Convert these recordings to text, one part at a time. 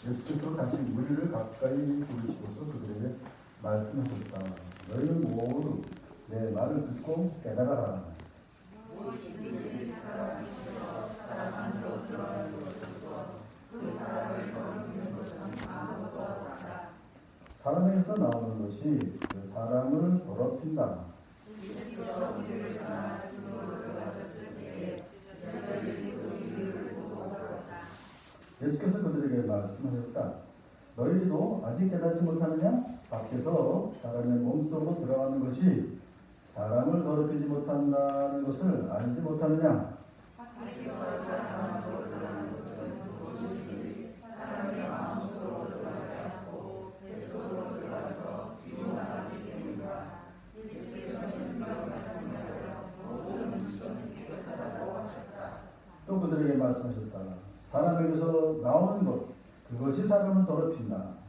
예수께서 다시 우리를 가까이 부르시고서 그들에게 말씀하셨다. 너희는 모두 내 말을 듣고 깨달아라. 사람에게서 나오는 것이 그 사람을 더럽힌다. 예수께서 그들에게 말씀하셨다. 너희도 아직 깨닫지 못하느냐? 밖에서 사람의 몸속으로 들어가는 것이 사람을 더럽히지 못한다는 것을 알지 못하느냐? 또 그들에게 말씀하셨다. 사람에게서 나오는 것, 그것이 사람을 더럽힌다.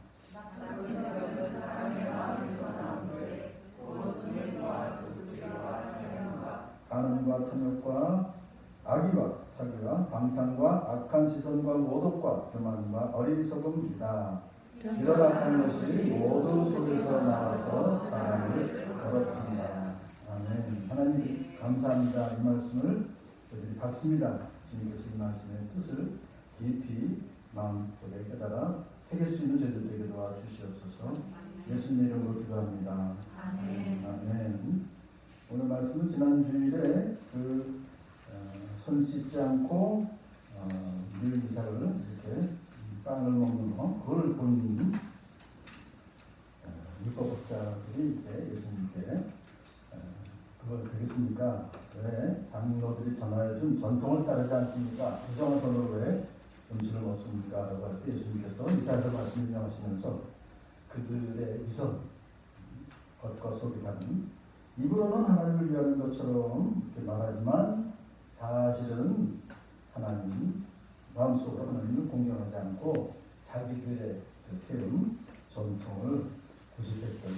간음과 탐욕과 악의와 사기와 방탕과 악한 시선과 모독과 교만과 어리석음이다. 이런 악한 것이 모두 속에서 나와서 사람을 더럽힌다. 아멘. 하나님 감사합니다. 이 말씀을 저희들이 받습니다. 주님께서 이 말씀의 뜻을 깊이 마음속에 깨달아 새길 수 있는 저희들 되게 도와주시옵소서. 예수님 이름으로 기도합니다. 아멘. 아멘. 오늘 말씀은 지난 주일에 손 씻지 않고 밀기사를 이렇게 빵을 먹는 거, 그걸 본 율법학자들이 이제 예수님께 그걸 되겠습니까? 왜 장로들이 전하여준 전통을 따르지 않습니까? 부정한 손으로 왜 음식을 먹습니까? 라고 할 때 예수님께서 이사야서 말씀을 인용하시면서 그들의 위선, 겉과 속이 다른 입으로는 하나님을 위하는 것처럼 이렇게 말하지만 사실은 하나님 마음속으로 하나님을 공경하지 않고 자기들의 그 세운 전통을 구식했던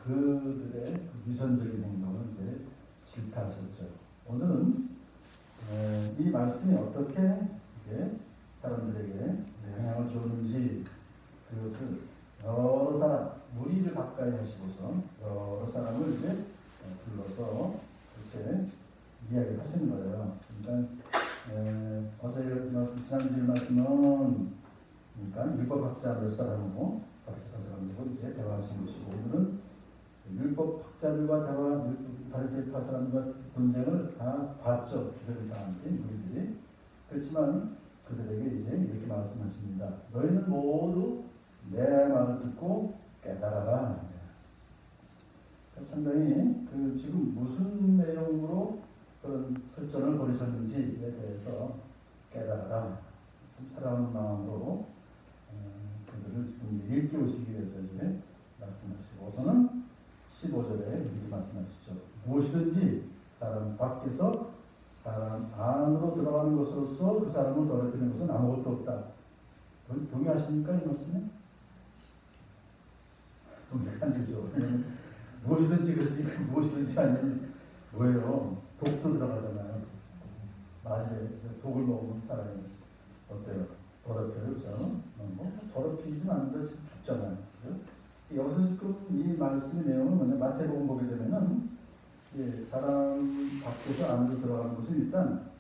그들의 그 위선적인 행동을 이제 질타하셨죠. 오늘은 이 말씀이 어떻게 이제 사람들에게 영향을 주는지 그것을 여러 사람 무리를 가까이 하시고서 여러 사람을 이제 불러서 그렇게 이야기를 하시는 거예요. 그러니까 어제 지난주에 말씀은 그러니까 율법학자 몇 사람하고 바리새파 사람들하고 이제 대화하신 것이고 오늘은 율법학자들과 대화 바리새파 사람과 분쟁을 다 봤죠. 주변 사람들이 무리들이. 그렇지만 그들에게 이제 이렇게 말씀하십니다. 너희는 모두 내 말을 듣고 깨달아라. 상당히 지금 무슨 내용으로 그런 설전을 벌이셨는지에 대해서 깨달아라. 참 사랑하는 마음으로 그들을 지금 일깨우시기 위해서 이제 말씀하시고 우선은 15절에 이렇게 말씀하시죠. 무엇이든지 사람 밖에서 사람 안으로 들어가는 것으로서 그 사람을 더럽히는 것은 아무것도 없다. 동의하십니까? 이 말씀에? 동의가 안 되죠. 무엇이든지 그렇지 무엇이든지 아니면 뭐예요? 독도 들어가잖아요. 만약에 독을 먹으면 사람이 어때요? 더럽혀요? 그죠? 더럽히지는 않는데 죽잖아요. 그죠? 여기서 지금 이 말씀의 내용은 뭐냐? 마태복음 보게 되면은 사람 밖에서 안으로 들어가는 것은 일단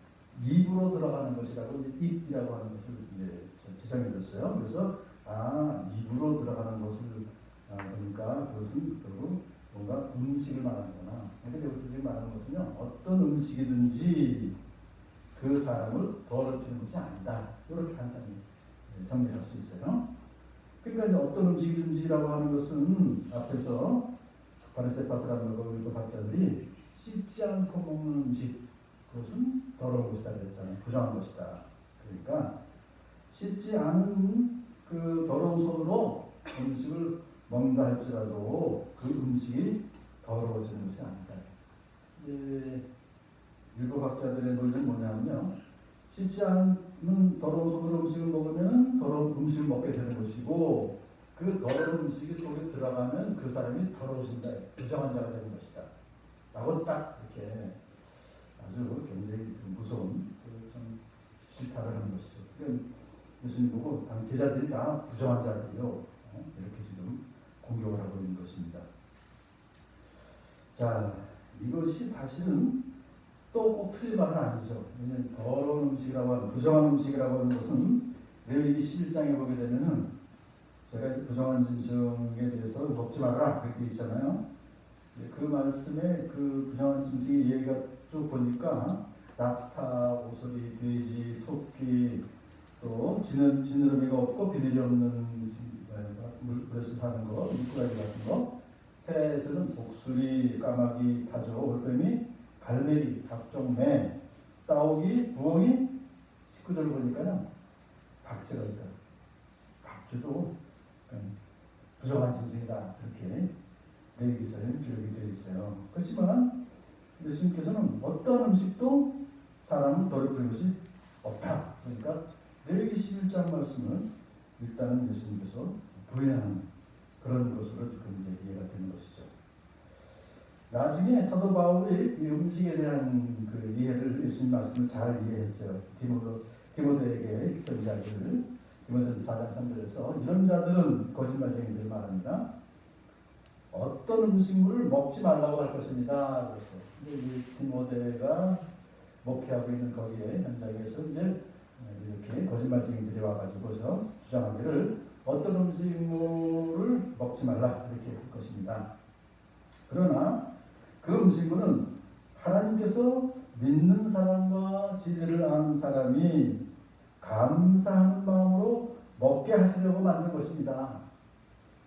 입으로 들어가는 것이라고 이제 입이라고 하는 것을 이제 지정해 줬어요. 그래서 입으로 들어가는 것을 그러니까 그것은 결국 뭔가 음식을 말하는구나. 그러니까 여기서 지금 말하는 것은요, 어떤 음식이든지 그 사람을 더럽히는 것이 아니다. 이렇게 간단히 정리할 수 있어요. 그러니까 이제 어떤 음식이든지라고 하는 것은 앞에서 바리새파 사람들과 율법학자들이 씻지 않고 먹는 음식, 그것은 더러운 것이다 그랬잖아요. 부정한 것이다. 그러니까 씻지 않은 그 더러운 손으로 음식을 먹는다 할지라도 그 음식이 더러워지는 것이 아니다. 율법학자들의 논리는 뭐냐면요. 씻지 않는 더러운 손으로 음식을 먹으면 더러운 음식을 먹게 되는 것이고 그 더러운 음식이 속에 들어가면 그 사람이 더러워진다. 부정한 자가 되는 것이다. 라고 딱 이렇게 아주 굉장히 무서운 참 질타를 하는 것이죠. 그러니까 예수님 보고 당 제자들이 다 부정한 자들이요. 이렇게 지금 공격을 하고 있는 것입니다. 자, 이것이 사실은 또 꼭 틀린 말은 아니죠. 왜냐하면 더러운 음식이라고 하는, 부정한 음식이라고 하는 것은 레위기 11장에 보게 되면은 제가 부정한 짐승에 대해서 먹지 말아라 그렇게 있잖아요. 그 말씀에 그 부정한 짐승의 얘기가 쭉 보니까 낙타, 오소리, 돼지, 토끼, 또 지느러미가 없고 비늘이 없는 물에서 사는 거, 물고기 같은 거, 새에서는 독수리, 까마귀, 타조, 올빼미, 갈매기, 각종 매, 따오기, 부엉이, 19절 보니까요 박쥐가 있다. 박쥐도 부정한 짐승이다 그렇게 레위기서에 기록이 되어 있어요. 그렇지만 예수님께서는 어떤 음식도 사람을 더럽히는 것이 없다. 그러니까 레위기 11장 말씀을 일단은 예수님께서 부인하는 그런 것으로 지금 이제 이해가 되는 것이죠. 나중에 사도 바울이 이 음식에 대한 그 이해를 예수님 말씀을 잘 이해했어요. 디모데에게 편지하기를 디모데전서 4장 3절에서 이런 자들은 거짓말쟁이들 말합니다. 어떤 음식물을 먹지 말라고 할 것입니다. 그래서 이 디모데가 목회하고 있는 거기에 현장에서 이제 이렇게 거짓말쟁이들이 와가지고서 주장하기를 어떤 음식물을 먹지 말라 이렇게 할 것입니다. 그러나 그 음식물은 하나님께서 믿는 사람과 진리를 아는 사람이 감사하는 마음으로 먹게 하시려고 만든 것입니다.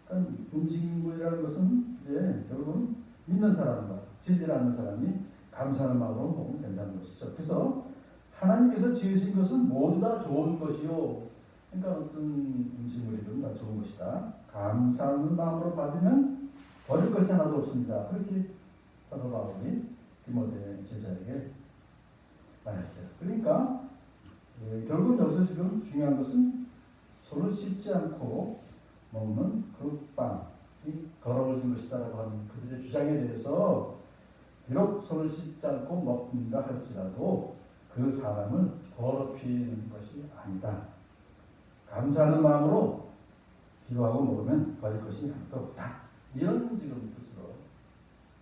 그러니까 음식물이라는 것은 이제 여러분 믿는 사람과 진리를 아는 사람이 감사하는 마음으로 먹으면 된다는 것이죠. 그래서 하나님께서 지으신 것은 모두 다 좋은 것이요. 그러니까 어떤 음식물이든 다 좋은 것이다. 감사하는 마음으로 받으면 버릴 것이 하나도 없습니다. 그렇게 사도 바울이 디모데 제자에게 말했어요. 그러니까 결국 여기서 지금 중요한 것은 손을 씻지 않고 먹는 그 빵이 더러워진 것이다라고 하는 그들의 주장에 대해서 비록 손을 씻지 않고 먹는다 할지라도 그 사람을 더럽히는 것이 아니다. 감사하는 마음으로 기도하고 먹으면 버릴 것이 하나도 없다. 이런 지금 뜻으로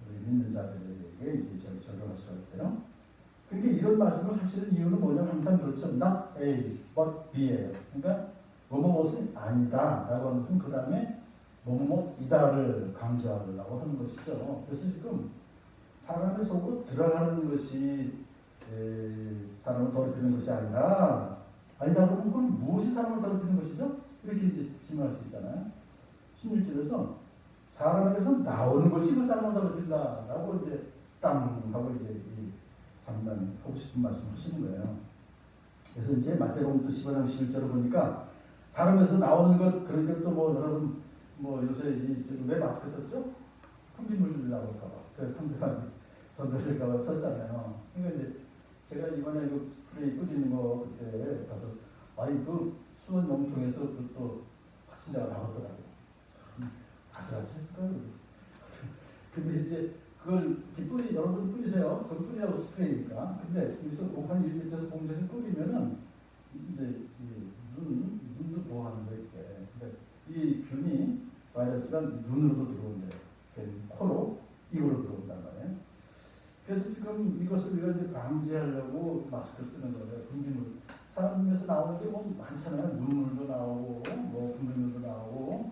우리 믿는 자들에게 이제 적용할 수가 있어요. 그러니까 이런 말씀을 하시는 이유는 뭐냐면 항상 그렇죠. Not A, but B예요. 그러니까 뭐뭐것은 아니다 라고 하는 것은 그 다음에 뭐뭐이다를 강조하려고 하는 것이죠. 그래서 지금 사람의 속으로 들어가는 것이 사람을 더럽히는 것이 아니다 그러면 그건 무엇이 사람을 더럽히는 것이죠? 이렇게 이제 질문할 수 있잖아요. 16절에서 사람에게서 나오는 것이 그 사람을 더럽힌다 라고 이제 땅 하고 이제 이 상담 하고 싶은 말씀 하시는 거예요. 그래서 이제 마태복음 15장 11절을 보니까 사람에서 나오는 것, 그런 것도 뭐 여러분 뭐 요새 지금 왜 마스크 썼죠? 풍기물 나올까봐. 그래서 상대방이 전도될까봐 썼잖아요. 그러니까 이제 제가 이번에 그 스프레이 뿌리는 거 그때 가서 아이 그 수원 용통에서 그 또 확진자가 나왔더라고요. 아슬아슬했을 거예요. 근데 이제 그걸 여러분 뿌리세요. 그걸 뿌리라고 스프레이니까. 근데 여기서 한 1m에서 공장에서 뿌리면은 이제 눈도 보호하는 거 있대. 그러니까 이 균이 바이러스가 눈으로도 들어온대요. 코로, 입으로 들어온단 말이에요. 그래서 지금 이것을 우리가 이제 방지하려고 마스크를 쓰는 거예요. 분비물. 사람에서 나오는 게 뭐 많잖아요. 눈물도 나오고, 뭐 분비물도 나오고,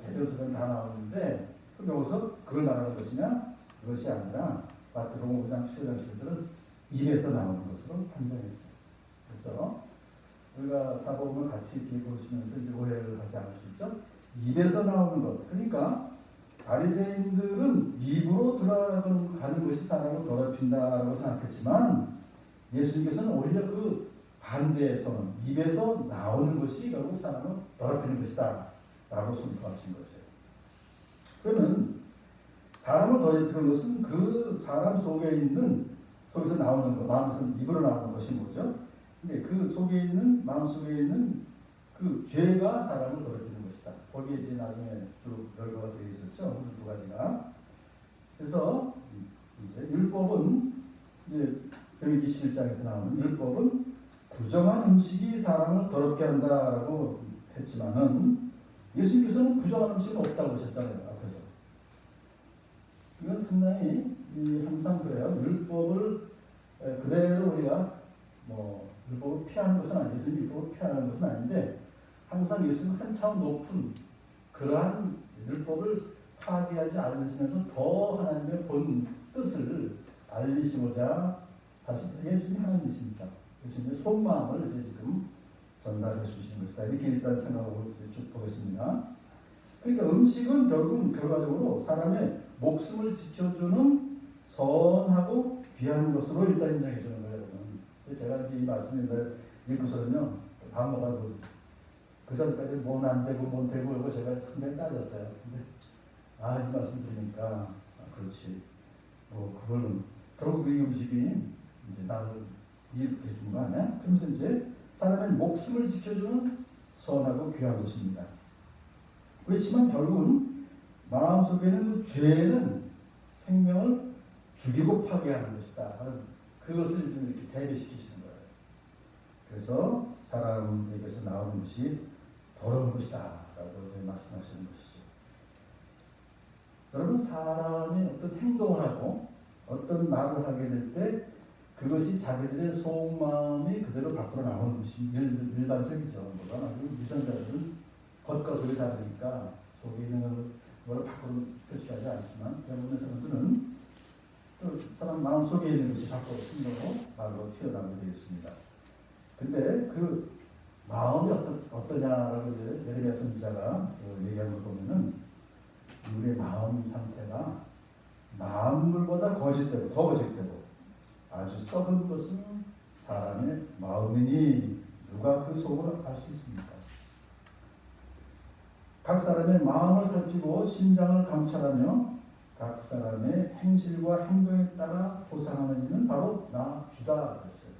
대변수는 다 나오는데, 그럼 여기서 그걸 말하는 것이냐? 그것이 아니라 마태복음 5장 15장 11절은 입에서 나오는 것으로 판정했어요. 그래서 우리가 사복음을 같이 이렇게 보시면서 이제 오해를 하지 않을 수 있죠. 입에서 나오는 것. 그러니까 바리새인들은 입으로 들어가는 것이 사람을 더럽힌다라고 생각했지만 예수님께서는 오히려 그 반대에서는 입에서 나오는 것이 결국 사람을 더럽히는 것이다 라고 선포하신 것이에요. 그러면 사람을 더럽히는 것은 그 사람 속에 있는, 속에서 나오는 것, 마음에서 입으로 나오는 것이 뭐죠? 근데 그 속에 있는, 마음 속에 있는 그 죄가 사람을 더럽히는 것이다. 거기에 이제 나중에 쭉 열거가 되어 있었죠. 두 가지가. 그래서 이제 율법은 이제 레위기 11장에서 나오는 율법은 부정한 음식이 사람을 더럽게 한다라고 했지만은 예수님께서는 부정한 음식은 없다고 하셨잖아요. 앞에서. 이건 상당히 항상 그래요. 율법을 그대로 우리가 율법을 피하는 것은 아니에요. 예수님 율법을 피하는 것은 아닌데 항상 예수님은 한 차원 높은 그러한 율법을 파괴하지 않으시면서 더 하나님의 본 뜻을 알리시고자 사실 예수님이 하나님이십니다. 예수님의 속마음을 이제 지금 전달해 주시는 것이다. 이렇게 일단 생각하고 쭉 보겠습니다. 그러니까 음식은 결과적으로 사람의 목숨을 지켜주는 선하고 귀한 것으로 일단 인정해 주는 거예요. 여러분. 제가 이제 이 말씀을 읽고서는요, 밥 먹어도 그 전까지 뭔 안 되고 뭔 되고 이거 제가 상당히 따졌어요. 근데 이 말씀 들으니까 그렇지. 그거는 결국 이 음식이 이제 나를 이렇게 해준 거 아니야? 그러면서 이제 사람의 목숨을 지켜주는 선하고 귀한 것입니다. 그렇지만 결국은 마음속에는 그 죄는 생명을 죽이고 파괴하는 것이다. 그것을 지금 이렇게 대비시키시는 거예요. 그래서 사람에게서 나오는 것이 더러운 것이다. 라고 말씀하시는 것이죠. 여러분, 사람이 어떤 행동을 하고 어떤 말을 하게 될 때 그것이 자기들의 속마음이 그대로 밖으로 나오는 것이 일반적이죠. 유전자들은 겉과 속이 다르니까 속에 있는 걸 밖으로 표출하지 않지만 대부분의 사람들은 또 사람 마음 속에 있는 것이 밖으로 힘으로 말로 튀어나오게 되어 있습니다. 근데 그 마음이 어떠냐라고 이제 예레미야 선지자가 얘기한 걸 보면은 우리의 마음 상태가 만물보다 더 거짓되고 아주 썩은 것은 사람의 마음이니 누가 그 속을 알 수 있습니까? 각 사람의 마음을 살피고 심장을 감찰하며 각 사람의 행실과 행동에 따라 보상하는 이는 바로 나 주다 그랬어요.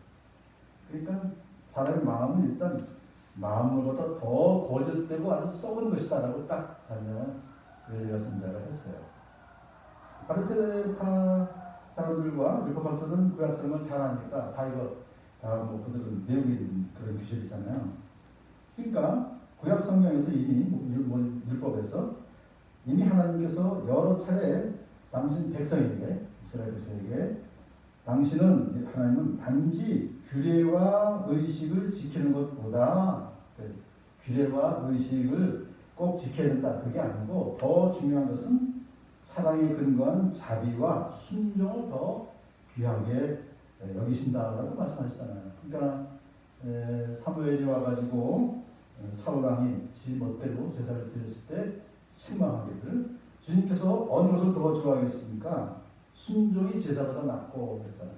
그러니까 사람의 마음은 일단 만물보다 더 거짓되고 아주 썩은 것이다라고 딱 단정한 예레미야 선지자가 했어요. 바리새파 사람들과 율법학자들은 구약 성경을 잘 아니까 그들은 외우는 그런 규칙이 있잖아요. 그러니까 구약 성경에서 이미 율법에서 이미 하나님께서 여러 차례 당신 백성에게 이스라엘 백성에게 하나님은 단지 규례와 의식을 지키는 것보다 규례와 의식을 꼭 지켜야 된다. 그게 아니고 더 중요한 것은 사랑에 근거한 자비와 순종을 더 귀하게 여기신다라고 말씀하셨잖아요. 그러니까 사무엘이 와가지고 사울왕이 지 멋대로 제사를 드렸을 때 실망하기를 주님께서 어느 것을 더 좋아하겠습니까? 순종이 제사보다 낫고 그랬잖아요.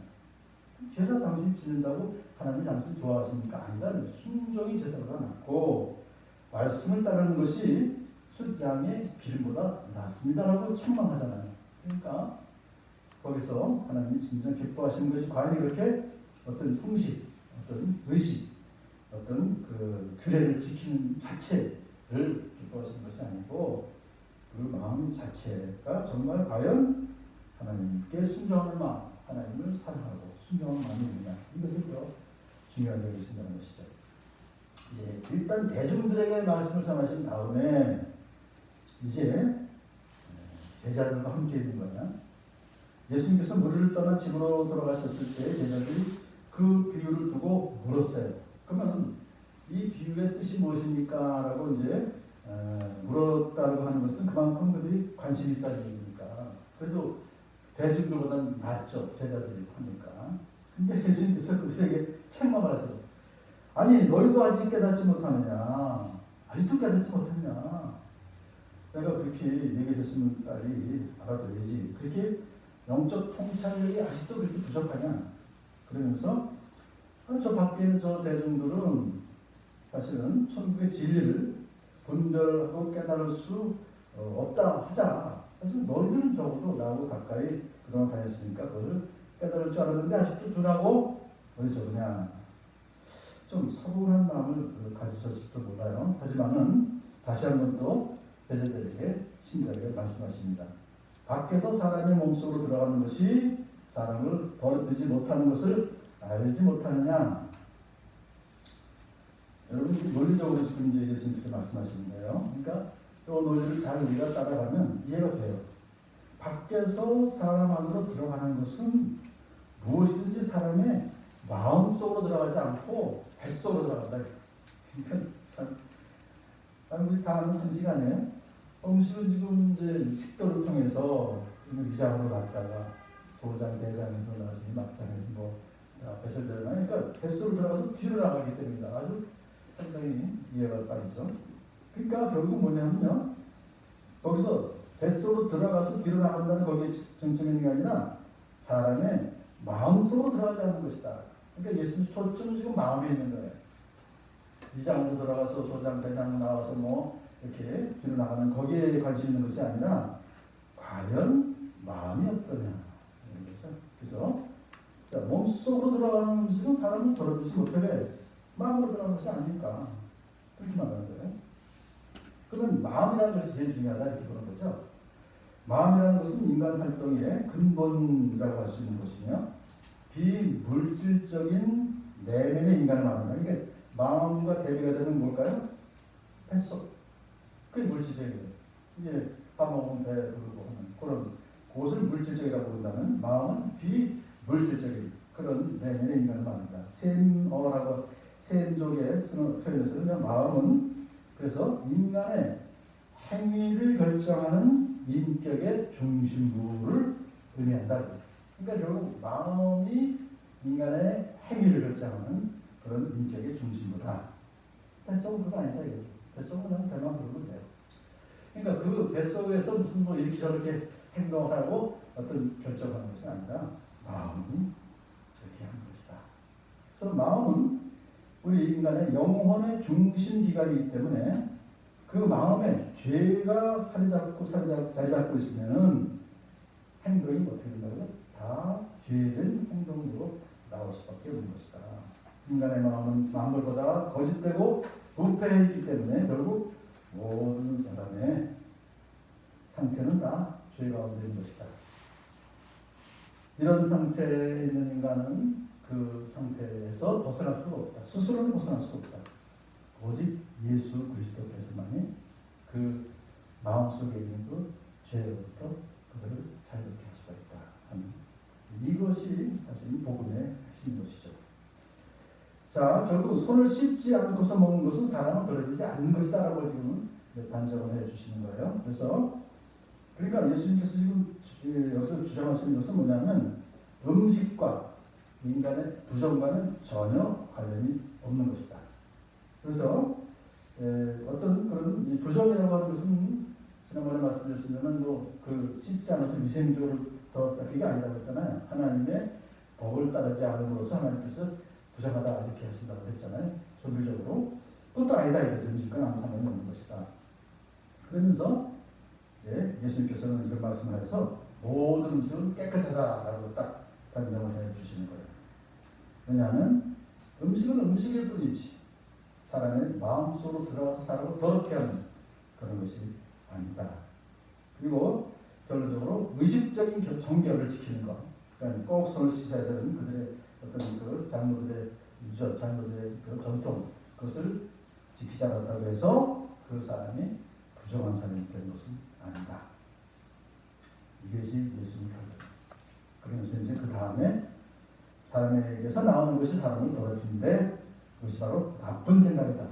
제사 당신 지낸다고 하나님 당신 좋아하십니까? 아니다. 순종이 제사보다 낫고 말씀을 따르는 것이 숫양의 기름보다 낫습니다라고 책망하잖아요. 그러니까 거기서 하나님이 진정 기뻐하시는 것이 과연 이렇게 어떤 형식, 어떤 의식, 어떤 그 규례를 지키는 자체를 기뻐하시는 것이 아니고 그 마음 자체가 정말 과연 하나님께 순종하는 마음, 하나님을 사랑하고 순종하는 마음이냐 이것을 더 중요하게 여기신다는 것이죠. 이제 일단 대중들에게 말씀을 전하신 다음에 이제 제자들과 함께 있는 거냐. 예수님께서 무리를 떠나 집으로 돌아가셨을 때 제자들이 그 비유를 두고 물었어요. 그러면 이 비유의 뜻이 무엇입니까? 라고 이제 물었다고 하는 것은 그만큼 그들이 관심이 있다는 얘기니까. 그래도 대중들보다는 낫죠. 제자들이 하니까. 근데 예수님께서 그들에게 책망을 하세요. 아니 너희도 아직 깨닫지 못하느냐. 아직도 깨닫지 못했냐. 내가 그렇게 얘기했으면 빨리 알아들어야지. 그렇게 영적 통찰력이 아직도 그렇게 부족하냐. 그러면서 저 밖에 있는 저 대중들은 사실은 천국의 진리를 분별하고 깨달을 수 없다 하자. 그래서 너희들은 적어도 나하고 가까이 그동안 다녔으니까 그걸 깨달을 줄 알았는데 아직도 두라고 어디서 그냥 좀 서운한 마음을 가지셨을지도 몰라요. 하지만은 다시 한번 또 제자들에게 친절하게 말씀하십니다. 밖에서 사람의 몸속으로 들어가는 것이 사람을 버리지 못하는 것을 알지 못하느냐. 여러분 논리적으로 지금 이제 예수님께서 말씀하시는 거예요. 그러니까 이 논리를 잘 우리가 따라가면 이해가 돼요. 밖에서 사람 안으로 들어가는 것은 무엇이든지 사람의 마음속으로 들어가지 않고 뱃속으로 들어간다. 그러니까 참 우리 다 아는 상식 아니에요? 음식은 지금 이제 식도를 통해서 위장으로 갔다가 소장, 대장에서 나중에 막장에서 뭐 배설되잖아요. 그러니까 뱃속으로 들어가서 뒤로 나가기 때문이다. 아주 상당히 이해가 빠르죠. 그러니까 결국 뭐냐면요. 거기서 뱃속으로 들어가서 뒤로 나간다는 거기에 정점이 있는 게 아니라 사람의 마음속으로 들어가지 않는 것이다. 그러니까 예수님 초점은 지금 마음에 있는 거예요. 위장으로 들어가서 소장, 대장 나와서 뭐 이렇게 뒤로 나가는 거기에 관심 있는 것이 아니라 과연 마음이 어떠냐. 그래서 몸속으로 들어가는 음식은 사람은 더럽히지 못하게 마음으로 들어가는 것이 아닐까. 그렇게 말하는 거예요. 그러면 마음이라는 것이 제일 중요하다 이렇게 보는 거죠. 마음이라는 것은 인간 활동의 근본이라고 할 수 있는 것이며 비물질적인 내면의 인간을 말한다. 그러니까 마음과 대비가 되는 뭘까요? 뱃속. 그게 물질적이에요. 이게 밥 먹으면 배 부르고 하는 그런 그것을 물질적이라고 부른다면 마음은 비물질적인 그런 내면의 인간을 말한다. 셈어라고 셈족에 쓰는 표현에서는 마음은 그래서 인간의 행위를 결정하는 인격의 중심부를 의미한다. 그러니까 결국 마음이 인간의 행위를 결정하는 그런 인격의 중심부다. 뱃속은 그거 아니다 이거죠. 뱃속은 그냥 배만 부르면 돼요. 그러니까 그 뱃속에서 무슨 뭐 이렇게 저렇게 행동을 하고 어떤 결정하는 것이 아니라 마음이 그렇게 하는 것이다. 그래서 마음은 우리 인간의 영혼의 중심 기관이기 때문에 그 마음에 죄가 자리 잡고 있으면 행동이 어떻게 된다고요? 다 죄된 행동으로 나올 수밖에 없는 것이다. 인간의 마음은 만물보다 거짓되고 부패해 있기 때문에 결국 모든 사람의 상태는 다 죄 가운데 있는 것이다. 이런 상태에 있는 인간은 그 상태에서 벗어날 수가 없다. 스스로는 벗어날 수 없다. 오직 예수 그리스도께서만이 그 마음속에 있는 그 죄로부터 그들을 자유롭게 할 수가 있다 하는 이것이 사실 복음의 핵심인 것이죠. 자, 결국 손을 씻지 않고서 먹는 것은 사람을 더럽히지 않는 것이다 라고 지금 단정을 해주시는 거예요. 그래서 그러니까 예수님께서 지금 여기서 주장하시는 것은 뭐냐면 음식과 인간의 부정과는 전혀 관련이 없는 것이다. 그래서 어떤 그런 부정이라고 하는 것은 지난번에 말씀드렸으면 뭐그 씻지 않아서 위생적으로 더 그게 아니라고 했잖아요. 하나님의 법을 따르지 않음으로써 하나님께서 부정하다 이렇게 하신다고 했잖아요. 소비적으로 그것도 아니다 이거죠. 음식과 아무 상관이 없는 것이다. 그러면서 이제 예수님께서는 이런 말씀을 해서 모든 음식은 깨끗하다라고 딱 단정을 해 주시는 거예요. 왜냐하면 음식은 음식일 뿐이지 사람의 마음속으로 들어가서 사람을 더럽게 하는 그런 것이 아니다. 그리고 결론적으로 의식적인 정결을 지키는 것. 그러니까 꼭 손을 씻어야 되는 그들의 어떤 그 장로들의 유전, 장로들의 그 전통 그것을 지키지 않았다고 해서 그 사람이 부정한 사람이 되는 것은 아니다. 이것이 예수님 결론. 그러면서 이제 그 다음에 사람에게서 나오는 것이 사람을 더럽히는데 그것이 바로 나쁜 생각이다.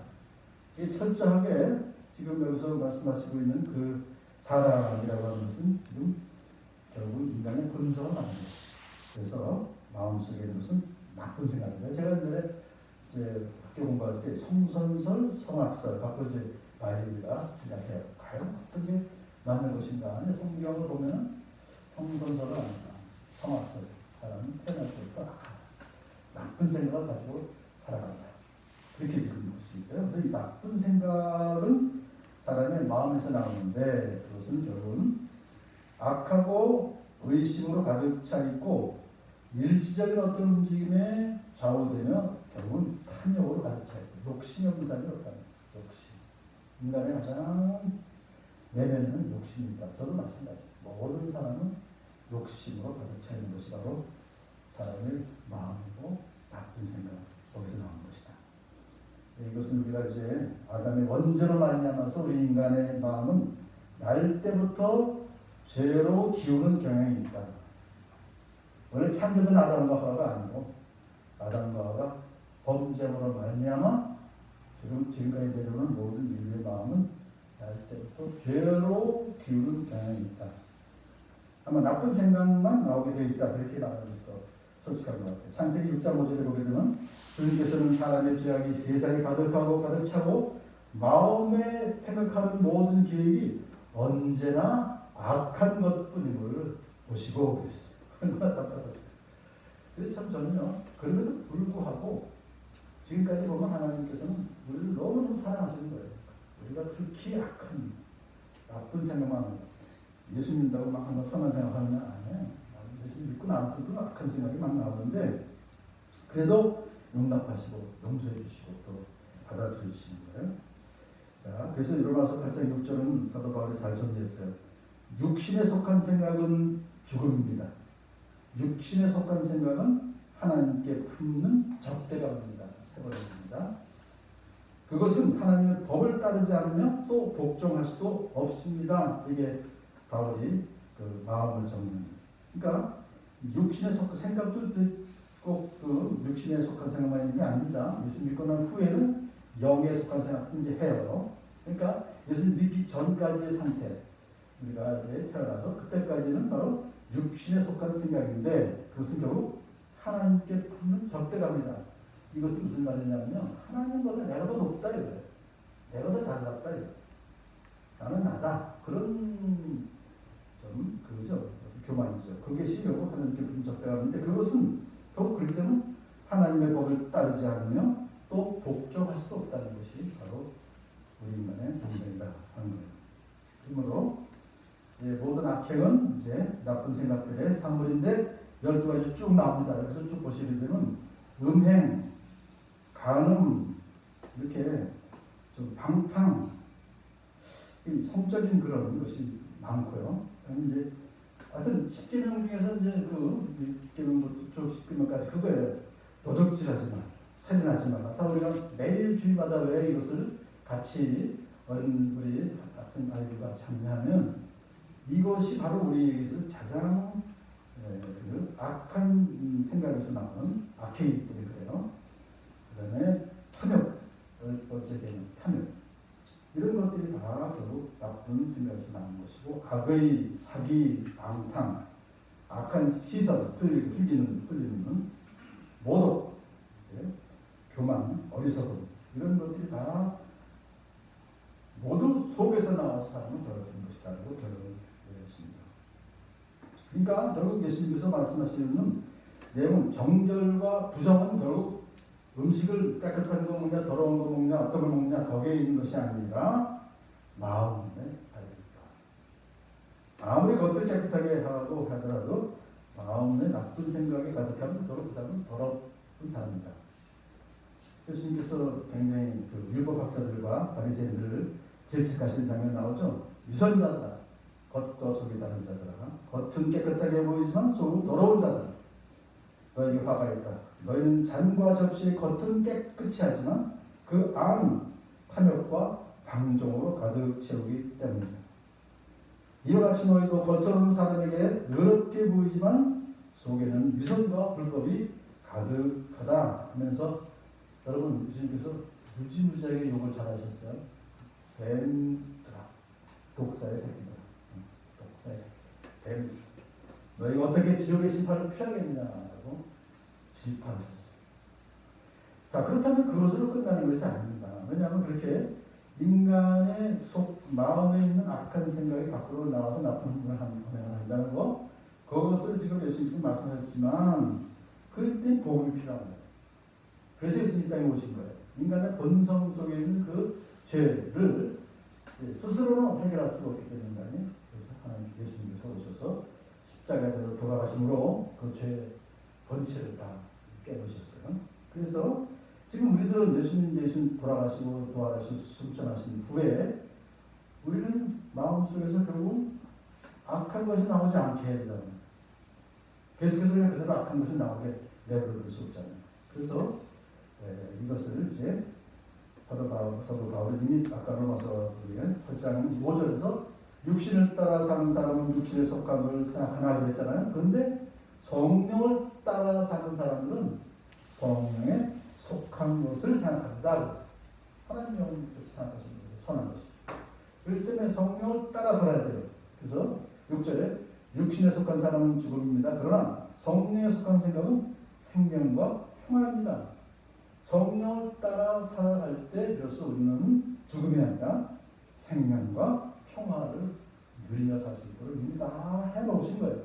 이 철저하게 지금 여기서 말씀하시고 있는 그 사랑이라고 하는 것은 지금 결국 인간의 본성을 말하는 거예요. 그래서 마음속에 있는 것은 나쁜 생각이다. 제가 옛날에 이제 학교 공부할 때 성선설, 성악설 갖고 이제 바이블과 생각해요. 과연 어떤 게 맞는 것인가? 성경을 보면 성선설은 아니다. 성악설. 사람은 태어날 때부터 나쁜 생각을 가지고 살아간다. 그렇게 지금 볼 수 있어요. 그래서 이 나쁜 생각은 사람의 마음에서 나오는데 그것은 결국은 악하고 의심으로 가득 차 있고 일시적인 어떤 움직임에 좌우되며 결국은 탐욕으로 가득 차 있고 욕심이 없는 사람이 없다는 거예요. 욕심. 인간의 가장 내면에는 욕심이 있다. 저도 마찬가지. 모든 사람은 욕심으로 가득 차 있는 것이 바로 사람의 마음이고 나쁜 생각 거기서 나오는 것이다. 이것은 우리가 이제 아담의 원죄로 말미암아서 우리 인간의 마음은 날 때부터 죄로 기우는 경향이 있다. 원래 창조된 아담과 하와가 아니고 아담과 하와가 범죄로 말미암아 지금까지 내려오는 모든 인류의 마음은 날 때부터 죄로 기우는 경향이 있다. 아마 나쁜 생각만 나오게 되어 있다. 그렇게 말하는 것도 솔직한 것 같아요. 창세기 6장 5절에 보게 되면 주님께서는 사람의 죄악이 세상에 가득하고 가득 차고 마음에 생각하는 모든 계획이 언제나 악한 것뿐임을 보시고 그랬어요. 얼마나 답답하시죠. 그래서 참 저는요, 그럼에도 불구하고 지금까지 보면 하나님께서는 우리를 너무너무 사랑하시는 거예요. 우리가 그렇게 악한 나쁜 생각만 하는 예수 믿는다고 막 한번 선한 생각하느냐? 아니에요. 예수 믿고 나서도 악한 생각이 막 나오는데 그래도 용납하시고 용서해 주시고 또 받아들여 주시는 거예요. 자, 그래서 로마서 8장 6절은 사도 바울이 잘 정리했어요. 육신에 속한 생각은 죽음입니다. 육신에 속한 생각은 하나님께 품는 적대감입니다. 세번입니다. 그것은 하나님의 법을 따르지 않으면 또 복종할 수도 없습니다. 이게 바울이 그 마음을 정리합니다. 그러니까 육신에 속한 생각도 꼭 그 육신에 속한 생각만 있는 게 아닙니다. 예수 믿고 난 후에는 영에 속한 생각도 이제 해요. 그러니까 예수 믿기 전까지의 상태, 우리가 이제 태어나서 그때까지는 바로 육신에 속한 생각인데 그것은 결국 하나님께 품는 적대감이다. 이것은 무슨 말이냐면요, 하나님보다 내가 더 높다 이거예요. 내가 더 잘났다 이거예요. 나는 나다. 그런 좀 그죠, 교만이죠. 그것이 결국 하나님께 품는 적대감인데 그것은 결국 그렇기 때문에 하나님의 법을 따르지 않으면 또 복종할 수도 없다는 것이 바로 우리 인간의 정성이다 하는 거예요. 그러므로 모든 악행은 이제 나쁜 생각들의 산물인데 12가지 쭉 나옵니다. 여기서 쭉 보시게 되면 음행, 간음, 이렇게 좀 방탕, 성적인 그런 것이 많고요. 이제 하여튼 10계명 중에서 이제 그 6계명부터 쭉 10계명까지 그거예요. 도둑질하지 마, 살인하지 마라. 다 우리가 매일 주일마다 왜 이것을 같이 우리 학생 아이들과 참여하면 이것이 바로 우리에게서 가장 그 악한 생각에서 나오는 악행이기 때문에 그래요. 그 다음에 탐욕, 번째 개념 탐욕. 이런 것들이 다 결국 나쁜 생각에서 나오는 것이고 악의, 사기, 방탕, 악한 시선, 흘리는 모독, 교만, 어리석음 이런 것들이 다 모두 속에서 나와서 사람을 더럽히는 것이다라고 결론을 내렸습니다. 그러니까 결국 예수님께서 말씀하시는 내용은 정결과 부정은 결국 음식을 깨끗한 거 먹냐 더러운 거 먹냐 어떤 걸 먹냐 거기에 있는 것이 아니라 마음에 달려있다. 아무리 겉을 깨끗하게 하고 하더라도 마음에 나쁜 생각이 가득하면 결국 그 사람은 더러운 사람이다. 예수님께서 굉장히 그 율법학자들과 바리새인들을 질책하신 장면 나오죠. 위선자들아, 겉과 속이 다른 자들아, 겉은 깨끗하게 보이지만 속은 더러운 자들아, 너에게 화가 있다. 너희는 잔과 접시의 겉은 깨끗이 하지만 그 안은 탐욕과 방종으로 가득 채우기 때문이다. 이와 같이 너희도 겉으로는 사람에게 의롭게 보이지만 속에는 위선과 불법이 가득하다 하면서 여러분 예수님께서 무지무지하게 욕을 잘하셨어요. 뱀들아, 독사의 새끼들아, 독사의 새끼, 뱀. 너희가 어떻게 지옥의 심판을 피하겠냐고 질타하셨어요. 자, 그렇다면 그것으로 끝나는 것이 아닙니다. 왜냐하면 그렇게 인간의 마음에 있는 악한 생각이 밖으로 나와서 나쁜 행동을 한다는 거, 그것을 지금 예수님께서 말씀하셨지만 그럴 때 복음이 필요합니다. 그래서 예수님 땅에 오신 거예요. 인간의 본성 속에 있는 그 죄를 스스로는 해결할 수가 없기 때문에 그래서 하나님 예수님께서 오셔서 십자가에서 돌아가심으로 그 죄의 본체를 다 깨부셨어요. 그래서 지금 우리들은 예수님 돌아가시고 부활하시고 승천하신 후에 우리는 마음속에서 결국 악한 것이 나오지 않게 해야 되잖아요. 계속해서 그대로 악한 것이 나오게 내버려 둘 수 없잖아요. 그래서 이것을 이제 사도 바울이 이미 아까 로마서 8장 5절에서 육신을 따라 사는 사람은 육신에 속한 걸 생각하나 그랬잖아요. 그런데 성령을 따라 사는 사람들은 성령에 속한 것을 생각한다. 하나님 영혼께서 생각하시는 것이 선한 것이. 그렇기 때문에 성령을 따라 살아야 돼요. 그래서 6절에 육신에 속한 사람은 죽음입니다. 그러나 성령에 속한 생각은 생명과 평화입니다. 성령을 따라 살아갈 때 비로소 우리는 죽음이 아니라 생명과 평화를 누리며 살 수 있도록 이미 다 해놓으신 거예요.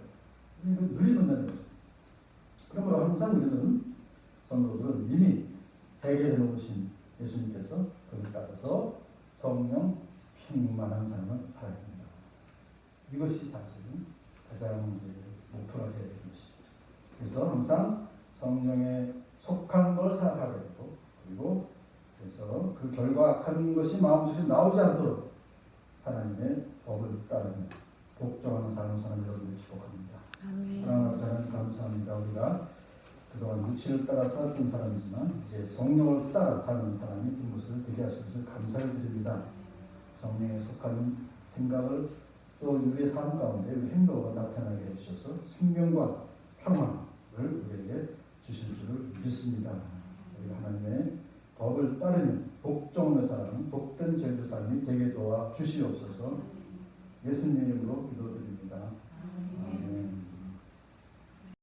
이거 누리면 되는 거죠. 그러므로 항상 우리는 성도들은 이미 해결해 놓으신 예수님께서 그를 따라서 성령 충만한 삶을 살아야 됩니다. 이것이 사실은 가장 목표가 되어야 되는 것이죠. 그래서 항상 성령에 속한 걸 생각하게 되고, 그리고 그래서 그 결과 악한 것이 마음속에 나오지 않도록 하나님의 법을 따르며 복종하는 삶을 사는 여러분들 축복합니다. 하나님 감사합니다. 우리가 그동안 육신을 따라 살았던 사람이지만 이제 성령을 따라 사는 사람이 된 것을 되게 하신 것을 감사를 드립니다. 성령에 속한 생각을 또 우리의 삶 가운데 우리 행동으로 나타나게 해주셔서 생명과 평화를 우리에게 주실 줄을 믿습니다. 우리 하나님의 법을 따르며 복종을 사는 복된 제도 삶이 되게 도와 주시옵소서. 예수님 이름으로 기도드립니다. 아멘.